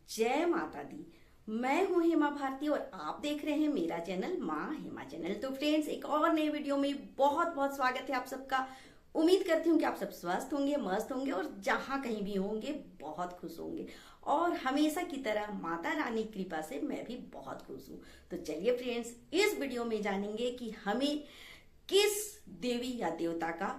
जय माता दी। मैं हूं हेमा भारती और आप देख रहे हैं मेरा चैनल माँ हेमा चैनल। तो फ्रेंड्स, एक और नए वीडियो में बहुत बहुत स्वागत है आप सबका। उम्मीद करती हूँ कि आप सब स्वस्थ होंगे, मस्त होंगे और जहां कहीं भी होंगे बहुत खुश होंगे। और हमेशा की तरह माता रानी की कृपा से मैं भी बहुत खुश हूँ। तो चलिए फ्रेंड्स, इस वीडियो में जानेंगे कि हमें किस देवी या देवता का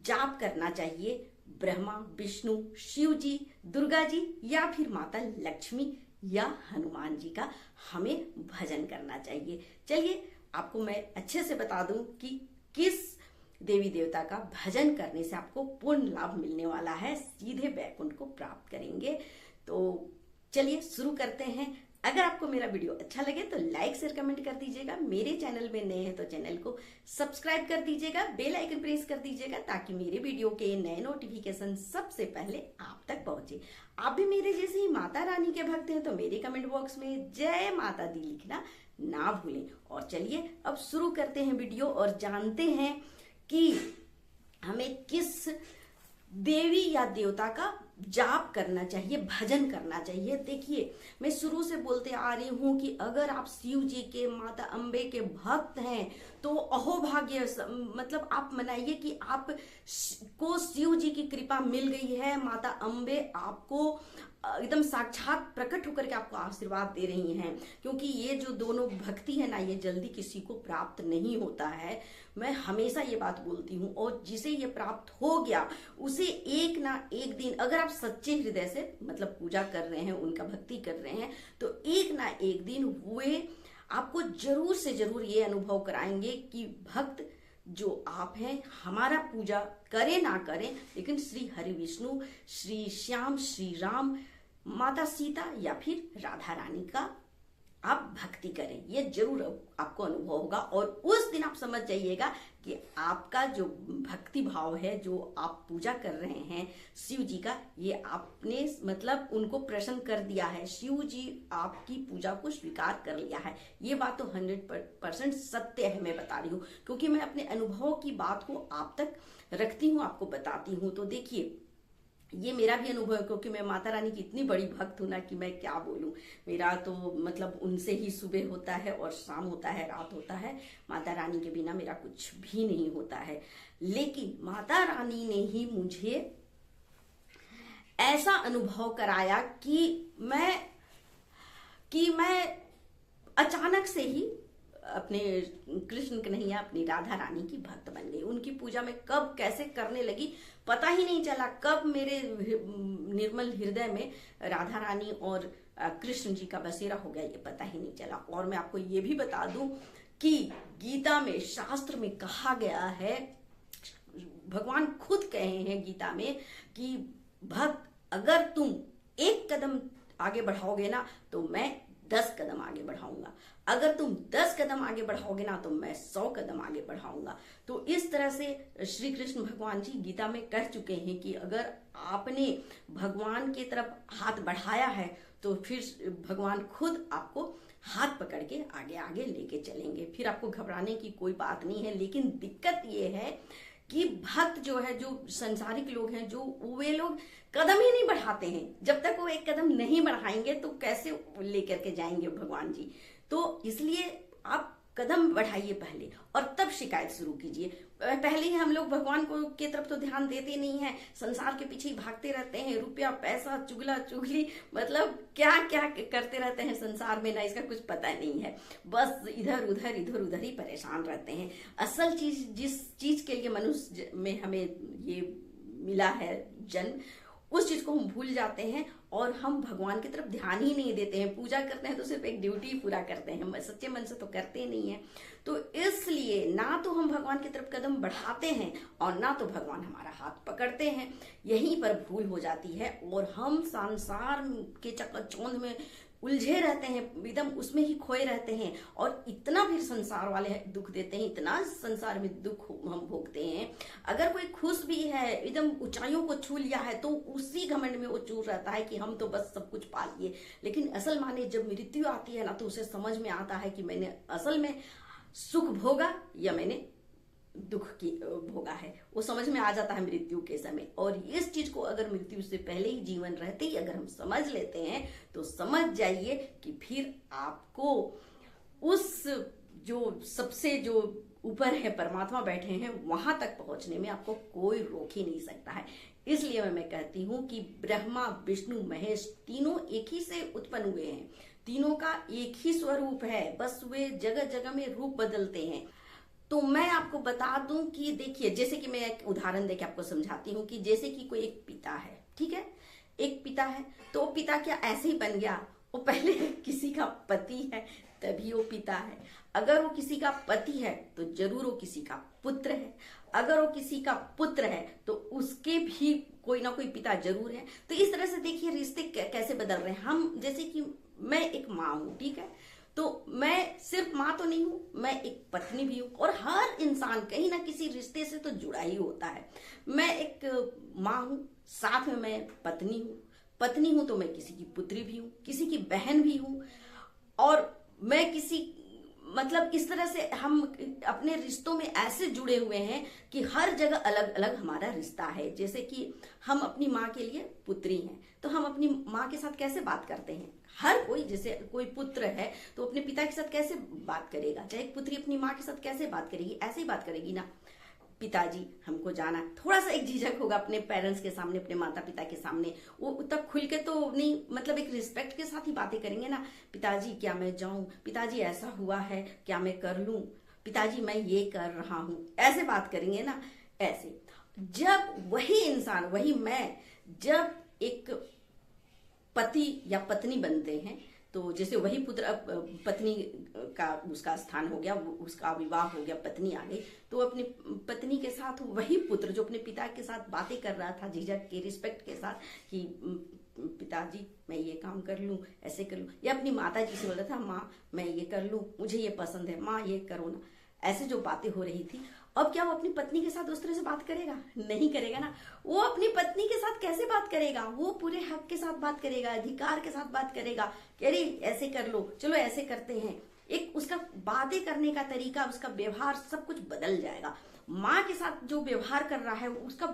जाप करना चाहिए। ब्रह्मा, विष्णु, शिव जी, दुर्गा जी या फिर माता लक्ष्मी या हनुमान जी का हमें भजन करना चाहिए। चलिए आपको मैं अच्छे से बता दूं कि किस देवी देवता का भजन करने से आपको पूर्ण लाभ मिलने वाला है, सीधे वैकुंठ को प्राप्त करेंगे। तो चलिए शुरू करते हैं। अगर आपको मेरा वीडियो अच्छा लगे तो लाइक शेयर कमेंट कर दीजिएगा। मेरे चैनल में नए हैं तो चैनल को सब्सक्राइब कर दीजिएगा, बेल आइकन प्रेस कर दीजिएगा ताकि मेरे वीडियो के नए नोटिफिकेशन सबसे पहले आप तक पहुंचे। आप भी मेरे जैसे ही माता रानी के भक्त हैं तो मेरे कमेंट बॉक्स में जय माता दी लिखना ना भूलें। और चलिए अब शुरू करते हैं वीडियो और जानते हैं कि हमें किस देवी या देवता का जाप करना चाहिए, भजन करना चाहिए। देखिए, मैं शुरू से बोलते आ रही हूं कि अगर आप शिव जी के, माता अम्बे के भक्त हैं तो अहोभाग्य मतलब आप मनाइए कि आप को शिव जी की कृपा मिल गई है। माता अम्बे आपको एकदम साक्षात प्रकट होकर के आपको आशीर्वाद दे रही हैं, क्योंकि ये जो दोनों भक्ति है ना, ये जल्दी किसी को प्राप्त नहीं होता है। मैं हमेशा ये बात बोलती हूँ, और जिसे ये प्राप्त हो गया उसे एक ना एक दिन, अगर आप सच्चे हृदय से मतलब पूजा कर रहे हैं, उनका भक्ति कर रहे हैं, तो एक ना एक दिन वे आपको जरूर से जरूर ये अनुभव कराएंगे कि भक्त जो आप हैं, हमारा पूजा करें ना करें, लेकिन श्री हरि विष्णु, श्री श्याम, श्री राम, माता सीता या फिर राधा रानी का आप भक्ति करें, ये जरूर आपको अनुभव होगा। और उस दिन आप समझ जाइएगा कि आपका जो भक्ति भाव है, जो आप पूजा कर रहे हैं शिव जी का, ये आपने मतलब उनको प्रसन्न कर दिया है। शिव जी आपकी पूजा को स्वीकार कर लिया है। ये बात तो 100% सत्य है, मैं बता रही हूँ, क्योंकि मैं अपने अनुभव की बात को आप तक रखती हूँ, आपको बताती हूँ। तो देखिए, ये मेरा भी अनुभव है, क्योंकि मैं माता रानी की इतनी बड़ी भक्त हूं ना कि मैं क्या बोलूं। मेरा तो मतलब उनसे ही सुबह होता है और शाम होता है, रात होता है। माता रानी के बिना मेरा कुछ भी नहीं होता है। लेकिन माता रानी ने ही मुझे ऐसा अनुभव कराया कि मैं अचानक से ही अपने कृष्ण कन्हैया, अपनी राधा रानी की भक्त बन गई। उनकी पूजा में कब कैसे करने लगी पता ही नहीं चला। कब मेरे निर्मल हृदय में राधा रानी और कृष्ण जी का बसेरा हो गया, ये पता ही नहीं चला। और मैं आपको ये भी बता दूं कि गीता में, शास्त्र में कहा गया है, भगवान खुद कहे हैं गीता में कि भक्त, अगर तुम एक कदम आगे बढ़ाओगे ना तो मैं 10 कदम आगे बढ़ाऊंगा। अगर तुम 10 कदम आगे बढ़ाओगे ना तो मैं 100 कदम आगे बढ़ाऊंगा। तो इस तरह से श्री कृष्ण भगवान जी गीता में कह चुके हैं कि अगर आपने भगवान की तरफ हाथ बढ़ाया है तो फिर भगवान खुद आपको हाथ पकड़ के आगे आगे लेके चलेंगे। फिर आपको घबराने की कोई बात नहीं है। लेकिन दिक्कत ये है कि भक्त जो है, जो संसारिक लोग हैं, जो वे लोग कदम ही नहीं बढ़ाते हैं। जब तक वो एक कदम नहीं बढ़ाएंगे तो कैसे लेकर के जाएंगे भगवान जी। तो इसलिए आप कदम बढ़ाइए पहले और तब शिकायत शुरू कीजिए। पहले ही हम लोग भगवान को की तरफ तो ध्यान देते नहीं है, संसार के पीछे ही भागते रहते हैं। रुपया, पैसा, चुगला चुगली, मतलब क्या क्या करते रहते हैं संसार में ना, इसका कुछ पता नहीं है। बस इधर उधर ही परेशान रहते हैं। असल चीज, जिस चीज के लिए मनुष्य में हमें ये मिला है जन्म, उस चीज को हम भूल जाते हैं और हम भगवान की तरफ ध्यान ही नहीं देते हैं। पूजा करते हैं तो सिर्फ एक ड्यूटी पूरा करते हैं, सच्चे मन से तो करते नहीं है। तो इसलिए ना तो हम भगवान की तरफ कदम बढ़ाते हैं और ना तो भगवान हमारा हाथ पकड़ते हैं। यहीं पर भूल हो जाती है और हम संसार के चक्कर में उलझे रहते हैं, एकदम उसमें ही खोए रहते हैं। और इतना फिर संसार वाले दुख देते हैं, इतना संसार में दुख हम भोगते हैं। अगर कोई खुश भी है, एकदम ऊंचाइयों को छू लिया है, तो उसी घमंड में वो चूर रहता है कि हम तो बस सब कुछ पा लिए। लेकिन असल माने जब मृत्यु आती है ना, तो उसे समझ में आता है कि मैंने असल में सुख भोगा या मैंने दुख की भोगा है, वो समझ में आ जाता है मृत्यु के समय। और इस चीज को अगर मृत्यु से पहले ही, जीवन रहते ही अगर हम समझ लेते हैं तो समझ जाइए कि फिर आपको उस जो सबसे जो ऊपर है परमात्मा बैठे हैं वहां तक पहुंचने में आपको कोई रोक ही नहीं सकता है। इसलिए मैं कहती हूं कि ब्रह्मा विष्णु महेश तीनों एक ही से उत्पन्न हुए हैं, तीनों का एक ही स्वरूप है, बस वे जगह जगह में रूप बदलते हैं। तो मैं आपको बता दूं कि देखिए, जैसे कि मैं एक उदाहरण देके आपको समझाती हूँ कि जैसे कि कोई एक पिता है, ठीक है, एक पिता है, तो पिता क्या ऐसे ही बन गया? वो पहले किसी का पति है तभी वो पिता है। अगर वो किसी का पति है तो जरूर वो किसी का पुत्र है। अगर वो किसी का पुत्र है तो उसके भी कोई ना कोई पिता जरूर है। तो इस तरह से देखिए रिश्ते कैसे बदल रहे हैं। हम जैसे कि मैं एक माँ हूं, ठीक है, तो मैं सिर्फ माँ तो नहीं हूं, मैं एक पत्नी भी हूं। और हर इंसान कहीं ना किसी रिश्ते से तो जुड़ा ही होता है। मैं एक माँ हूं, साथ में मैं पत्नी हूं, पत्नी हूं तो मैं किसी की पुत्री भी हूं, किसी की बहन भी हूं। और मैं किसी, मतलब इस तरह से हम अपने रिश्तों में ऐसे जुड़े हुए हैं कि हर जगह अलग अलग हमारा रिश्ता है। जैसे कि हम अपनी माँ के लिए पुत्री हैं, तो हम अपनी माँ के साथ कैसे बात करते हैं? हर कोई, जैसे कोई पुत्र है तो अपने पिता के साथ कैसे बात करेगा, चाहे एक पुत्री अपनी माँ के साथ कैसे बात करेगी, ऐसे ही बात करेगी ना। पिताजी हमको जाना, थोड़ा सा एक झिझक होगा अपने पेरेंट्स के सामने, अपने माता पिता के सामने, वो उतना खुल के तो नहीं, मतलब एक रिस्पेक्ट के साथ ही बातें करेंगे ना। पिताजी क्या मैं जाऊं, पिताजी ऐसा हुआ है क्या मैं कर लूं, पिताजी मैं ये कर रहा हूं, ऐसे बात करेंगे ना। ऐसे जब वही इंसान, वही मैं, जब एक पति या पत्नी बनते हैं तो जैसे वही पुत्र, अब पत्नी का उसका स्थान हो गया, उसका विवाह हो गया, पत्नी आ गई, तो अपनी पत्नी के साथ वही पुत्र जो अपने पिता के साथ बातें कर रहा था झिझक के, रिस्पेक्ट के साथ कि पिताजी मैं ये काम कर लूं, ऐसे कर लूं, या अपनी माता जी से बोल रहा था माँ मैं ये कर लूं, मुझे ये पसंद है, माँ ये करो ना, ऐसे जो बातें हो रही थी। अब क्या वो अपनी पत्नी के साथ उस तरह से बात करेगा? नहीं करेगा ना। वो अपनी पत्नी के साथ कैसे बात करेगा? वो पूरे हक के साथ बात करेगा, अधिकार के साथ बात करेगा कि अरे ऐसे कर लो, चलो ऐसे करते हैं। एक उसका बातें करने का तरीका, उसका व्यवहार सब कुछ बदल जाएगा। माँ के साथ जो व्यवहार कर रहा है उसका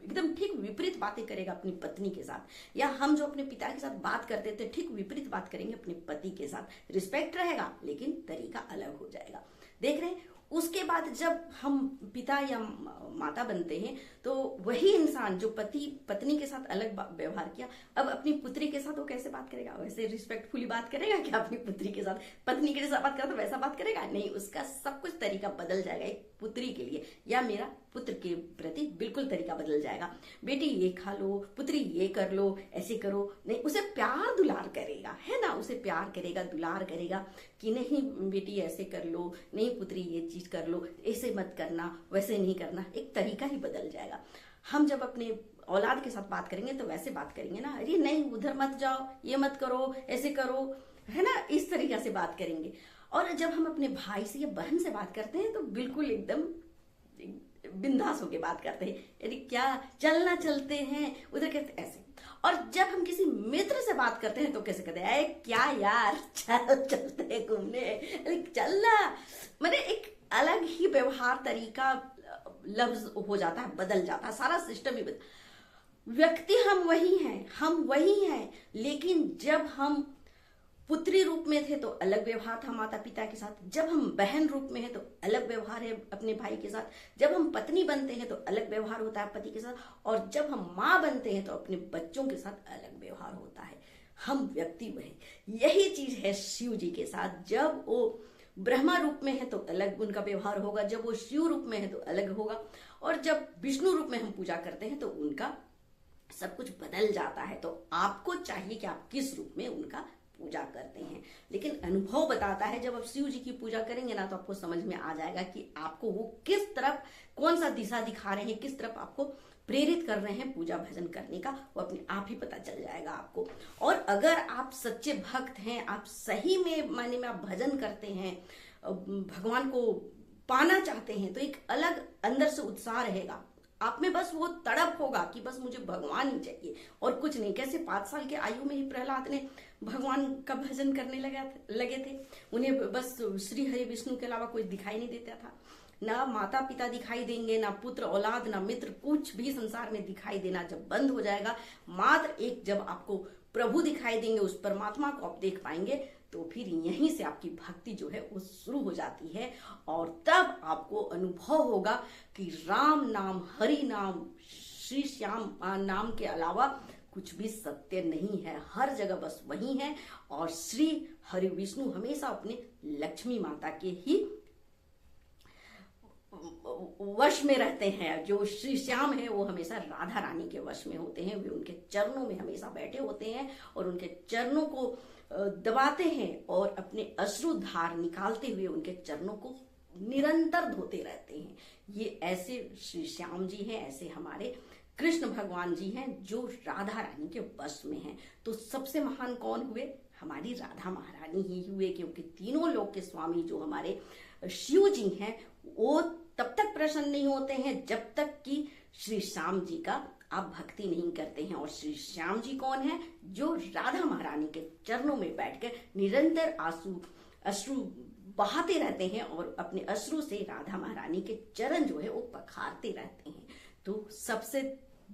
एकदम ठीक विपरीत बातें करेगा अपनी पत्नी के साथ। या हम जो अपने पिता के साथ बात करते थे ठीक विपरीत बात करेंगे अपने पति के साथ। रिस्पेक्ट रहेगा लेकिन तरीका अलग हो जाएगा। देख रहे हैं? उसके बाद जब हम पिता या माता बनते हैं तो वही इंसान जो पति पत्नी के साथ अलग व्यवहार किया, अब अपनी पुत्री के साथ वो कैसे बात करेगा? वैसे रिस्पेक्टफुली बात करेगा क्या? अपनी पुत्री के साथ पत्नी के साथ बात करा तो वैसा बात करेगा? नहीं, उसका सब कुछ तरीका बदल जाएगा। एक पुत्री के लिए या मेरा पुत्र के प्रति बिल्कुल तरीका बदल जाएगा। बेटी ये खा लो, पुत्री ये कर लो, ऐसे करो, नहीं, उसे प्यार दुलार करेगा, है ना, उसे प्यार करेगा, दुलार करेगा कि नहीं बेटी ऐसे कर लो, नहीं पुत्री ये चीज कर लो, ऐसे मत करना, वैसे नहीं करना। एक तरीका ही बदल जाएगा। हम जब अपने औलाद के साथ बात करेंगे तो वैसे बात करेंगे ना, अरे नहीं उधर मत जाओ, ये मत करो, ऐसे करो, है ना, इस तरीका से बात करेंगे। और जब हम अपने भाई से या बहन से बात करते हैं तो बिल्कुल एकदम बिंदास होके बात करते हैं, अरे क्या चलना चलते हैं, उधर कहते ऐसे। और जब हम किसी मित्र से बात करते हैं तो कैसे कहते हैं, अरे क्या यार चल चलते हैं घूमने, अरे चलना, मतलब एक अलग ही व्यवहार तरीका, लफ्ज हो जाता है, बदल जाता है, सारा सिस्टम ही बदल। व्यक्ति हम वही हैं, लेकिन जब हम पुत्री रूप में थे तो अलग व्यवहार था माता पिता के साथ, जब हम बहन रूप में हैं तो अलग व्यवहार है अपने भाई के साथ, जब हम पत्नी बनते हैं तो अलग व्यवहार होता है पति के साथ, और जब हम माँ बनते हैं तो अपने बच्चों के साथ अलग व्यवहार होता है। हम व्यक्ति वही, यही चीज है शिव जी के साथ। जब वो ब्रह्मा रूप में है तो अलग उनका व्यवहार होगा, जब वो शिव रूप में है तो अलग होगा, और जब विष्णु रूप में हम पूजा करते हैं तो उनका सब कुछ बदल जाता है। तो आपको चाहिए कि आप किस रूप में उनका पूजा करते हैं। लेकिन अनुभव बताता है, जब आप शिव जी की पूजा करेंगे ना तो आपको समझ में आ जाएगा कि आपको वो किस तरफ, कौन सा दिशा दिखा रहे हैं, किस तरफ आपको प्रेरित कर रहे हैं पूजा भजन करने का, वो अपने आप ही पता चल जाएगा आपको। और अगर आप सच्चे भक्त हैं, आप सही में मायने में आप भजन करते हैं, भगवान को पाना चाहते हैं, तो एक अलग अंदर से उत्साह रहेगा आप में, बस वो तड़प होगा कि बस मुझे भगवान ही चाहिए और कुछ नहीं। कैसे 5 साल के आयु में ही प्रहलाद ने भगवान का भजन करने लगे थे, उन्हें बस श्री हरि विष्णु के अलावा कोई दिखाई नहीं देता था। ना माता पिता दिखाई देंगे, ना पुत्र औलाद, ना मित्र, कुछ भी संसार में दिखाई देना जब बंद हो जाएगा, मात्र एक जब आपको प्रभु दिखाई देंगे, उस परमात्मा को आप देख पाएंगे, तो फिर यहीं से आपकी भक्ति जो है वो शुरू हो जाती है। और तब आपको अनुभव होगा कि राम नाम, हरि नाम, श्री श्याम नाम के अलावा कुछ भी सत्य नहीं है। हर जगह बस वही है। और श्री हरि विष्णु हमेशा अपने लक्ष्मी माता के ही वश में रहते हैं। जो श्री श्याम है वो हमेशा राधा रानी के वश में होते हैं। वे उनके चरणों में हमेशा बैठे होते हैं और उनके चरणों को दबाते हैं और अपने अश्रुधार निकालते हुए उनके चरणों को निरंतर धोते रहते हैं। ये ऐसे श्री श्याम जी हैं, ऐसे हमारे कृष्ण भगवान जी हैं जो राधा रानी के वश में हैं। तो सबसे महान कौन हुए? हमारी राधा महारानी ही हुए, क्योंकि तीनों लोक के स्वामी जो हमारे शिव जी हैं वो तब तक प्रसन्न नहीं होते हैं जब तक कि श्री श्याम जी का आप भक्ति नहीं करते हैं। और श्री श्याम जी कौन है? जो राधा महारानी के चरणों में बैठकर निरंतर अश्रु बहाते रहते हैं और अपने अश्रु से राधा महारानी के चरण जो है वो पखारते रहते हैं। तो सबसे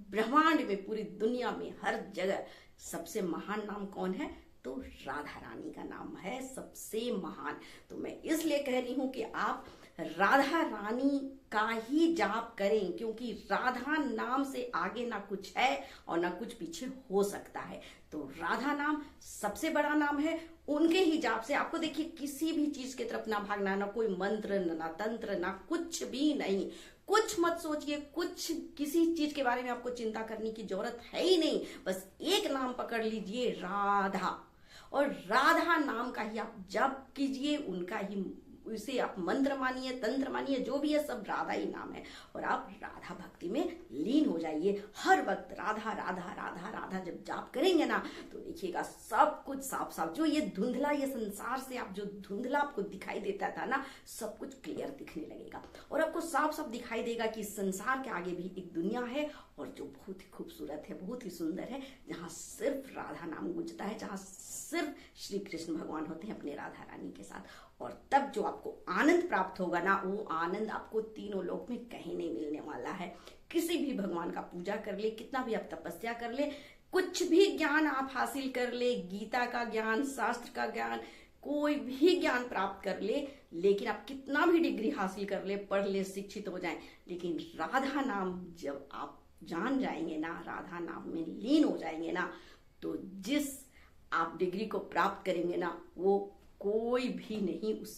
ब्रह्मांड में, पूरी दुनिया में, हर जगह सबसे महान नाम कौन है? तो राधा रानी का नाम है सबसे महान। तो मैं इसलिए कह रही हूं कि आप राधा रानी का ही जाप करें, क्योंकि राधा नाम से आगे ना कुछ है और ना कुछ पीछे हो सकता है। तो राधा नाम सबसे बड़ा नाम है। उनके ही जाप से आपको देखिए किसी भी चीज की तरफ ना भागना, ना कोई मंत्र, ना तंत्र, ना कुछ भी नहीं। कुछ मत सोचिए, कुछ किसी चीज के बारे में आपको चिंता करने की जरूरत है ही नहीं। बस एक नाम पकड़ लीजिए, राधा, और राधा नाम का ही आप जप कीजिए, उनका ही उसे आप मंत्र मानिए, तंत्र मानिए, जो भी है सब राधा ही नाम है। और आप राधा भक्ति में लीन हो जाइए। हर वक्त राधा राधा राधा राधा जब जाप करेंगे ना, तो देखिएगा सब कुछ साफ साफ, जो ये धुंधला, ये संसार से आप जो धुंधला आपको दिखाई देता था ना, सब कुछ क्लियर दिखने लगेगा। और आपको साफ साफ दिखाई देगा कि संसार के आगे भी एक दुनिया है और जो बहुत ही खूबसूरत है, बहुत ही सुंदर है, जहाँ सिर्फ राधा नाम गूंजता है, जहाँ सिर्फ श्री कृष्ण भगवान होते हैं अपने राधा रानी के साथ। और तब जो आपको आनंद प्राप्त होगा ना, वो आनंद आपको तीनों लोक में कहीं नहीं मिलने वाला है। किसी भी भगवान का पूजा कर ले, कितना भी आप तपस्या कर ले, कुछ भी ज्ञान आप हासिल कर ले, गीता का ज्ञान, शास्त्र का ज्ञान, कोई भी ज्ञान प्राप्त कर ले, लेकिन आप कितना भी डिग्री हासिल कर ले, पढ़ ले, शिक्षित हो जाएं, लेकिन राधा नाम जब आप जान जाएंगे ना, राधा नाम में लीन हो जाएंगे ना, तो जिस आप डिग्री को प्राप्त करेंगे ना, वो कोई भी नहीं उस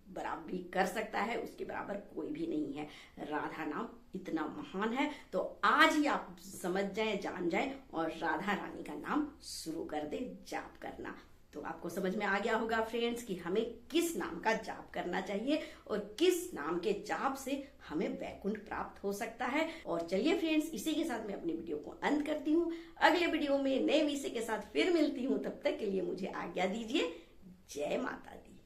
बराबरी कर सकता है, उसके बराबर कोई भी नहीं है। राधा नाम इतना महान है। तो आज ही आप समझ जाएं, जान जाएं और राधा रानी का नाम शुरू कर दे जाप करना। तो आपको समझ में आ गया होगा फ्रेंड्स कि हमें किस नाम का जाप करना चाहिए और किस नाम के जाप से हमें वैकुंठ प्राप्त हो सकता है। और चलिए फ्रेंड्स, इसी के साथ मैं अपनी वीडियो को अंत करती हूँ। अगले वीडियो में नए विषय के साथ फिर मिलती हूँ। तब तक के लिए मुझे आज्ञा दीजिए। जय माता दी।